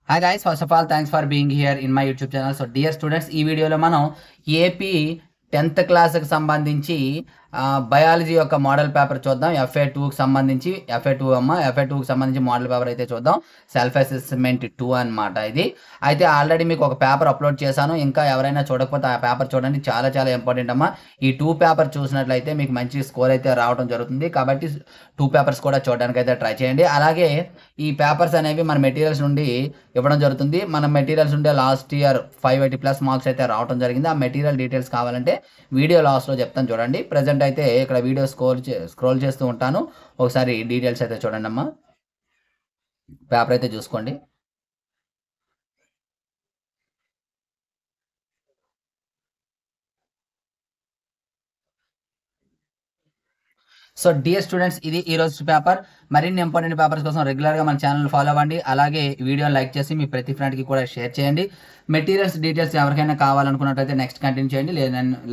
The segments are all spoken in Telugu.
Hi guys, first of all, thanks for being here in my YouTube channel. So dear students, ఈ వీడియోలో మనం ఏపీ 10th క్లాస్కి సంబంధించి బయాలజీ యొక్క మోడల్ పేపర్ చూద్దాం. FA2కి సంబంధించి FA2కి సంబంధించి మోడల్ పేపర్ అయితే చూద్దాం. సెల్ఫ్ అసెస్మెంట్ 2 అన్నమాట ఇది. అయితే ఆల్రెడీ మీకు ఒక పేపర్ అప్లోడ్ చేశాను. ఇంకా ఎవరైనా చూడకపోతే ఆ పేపర్ చూడండి, చాలా చాలా ఇంపార్టెంట్ అమ్మా. ఈ 2 పేపర్ చూసినట్లయితే మీకు మంచి స్కోర్ అయితే రావడం జరుగుతుంది. కాబట్టి 2 పేపర్స్ కూడా చూడడానికి అయితే ట్రై చేయండి. అలాగే ఈ పేపర్స్ అనేవి మన మెటీరియల్స్ నుండి ఇవ్వడం జరుగుతుంది. మన మెటీరియల్స్ ఉండే లాస్ట్ ఇయర్ 580+ మార్క్స్ అయితే రావడం జరిగింది. ఆ మెటీరియల్ డీటెయిల్స్ కావాలంటే వీడియో లాస్ట్లో చెప్తాను చూడండి. ప్రజెంట్ అయితే ఇక్కడ వీడియో స్క్రోల్ చేస్తూ ఉంటాను, ఒకసారి డీటెయిల్స్ అయితే చూడండి అమ్మా. పేపర్ అయితే చూసుకోండి. సో డియర్ స్టూడెంట్స్, ఇది ఈ రోజు పేపర్. మరిన్ని ఇంపార్టెంట్ పేపర్స్ కోసం రెగ్యులర్గా మన ఛానల్ ఫాలో అవ్వండి. అలాగే వీడియోని లైక్ చేసి మీ ప్రతి ఫ్రెండ్కి కూడా షేర్ చేయండి. మెటీరియల్స్ డీటెయిల్స్ ఎవరికైనా కావాలనుకున్నట్టయితే నెక్స్ట్ కంటిన్యూ చేయండి,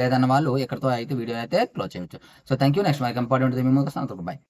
లేదన్న వాళ్ళు ఇక్కడతో అయితే వీడియో అయితే క్లోజ్ చేయవచ్చు. So thank you. నెక్స్ట్ మనకి ఇంపార్టెంట్ మేము బాయ్.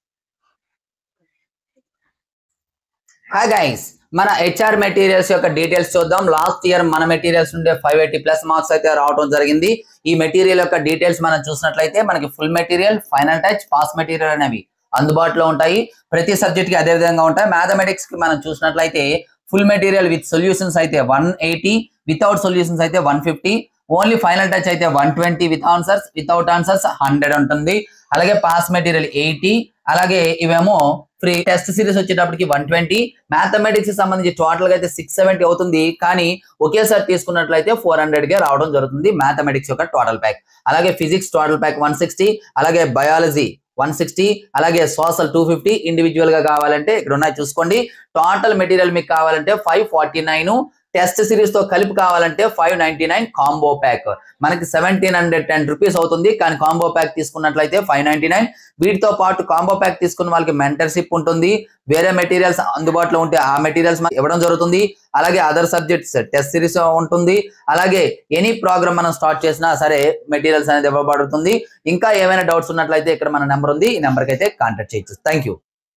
హాయ్ గైస్, మన హెచ్ఆర్ మెటీరియల్స్ యొక్క డీటెయిల్స్ చూద్దాం. లాస్ట్ ఇయర్ మన మెటీరియల్స్ నుండే 580+ మార్క్స్ అయితే రావడం జరిగింది. ఈ మెటీరియల్ యొక్క డీటెయిల్స్ మనం చూసినట్లయితే మనకి full material, final touch, pass material అనేవి అందుబాటులో ఉంటాయి. ప్రతి సబ్జెక్ట్ కి అదే విధంగా ఉంటాయి. మ్యాథమెటిక్స్ కి మనం చూసినట్లయితే ఫుల్ మెటీరియల్ విత్ సొల్యూషన్స్ అయితే 180, వితౌట్ సొల్యూషన్స్ అయితే 150, ఓన్లీ ఫైనల్ టచ్ అయితే 120 విత్ ఆన్సర్స్, వితౌట్ ఆన్సర్స్ 100 ఉంటుంది. అలాగే పాస్ మెటీరియల్ 80, అలాగే ఇవేమో ఫ్రీ. టెస్ట్ సిరీస్ వచ్చేటప్పటికి 120. మ్యాథమెటిక్స్ సంబంధించి టోటల్ గా అయితే 670 అవుతుంది, కానీ ఒకేసారి తీసుకున్నట్లయితే 400 గా రావడం జరుగుతుంది మ్యాథమెటిక్స్ యొక్క టోటల్ ప్యాక్. అలాగే ఫిజిక్స్ టోటల్ ప్యాక్ 160, అలాగే బయాలజీ 160, అలాగే సోషల్ 250. ఇండివిజువల్ గా కావాలంటే ఇక్కడ ఉన్నాయి చూసుకోండి. టోటల్ మెటీరియల్ మీకు కావాలంటే 549, టెస్ట్ సిరీస్ తో కలిపి కావాలంటే 599 కాంబో ప్యాక్. మనకి 1710 రూపీస్ అవుతుంది, కానీ కాంబో ప్యాక్ తీసుకున్నట్లయితే 599. వీటితో పాటు కాంబో ప్యాక్ తీసుకున్న వాళ్ళకి మెంటర్షిప్ ఉంటుంది. వేరే మెటీరియల్స్ అందుబాటులో ఉంటే ఆ మెటీరియల్స్ ఇవ్వడం జరుగుతుంది. అలాగే అదర్ సబ్జెక్ట్స్ టెస్ట్ సిరీస్ ఉంటుంది. అలాగే ఎనీ ప్రోగ్రామ్ మనం స్టార్ట్ చేసినా సరే మెటీరియల్స్ అనేది ఇవ్వబడుతుంది. ఇంకా ఏమైనా డౌట్స్ ఉన్నట్లయితే ఇక్కడ మన నెంబర్ ఉంది, ఈ నెంబర్కి అయితే కాంటాక్ట్ చేయొచ్చు. Thank you.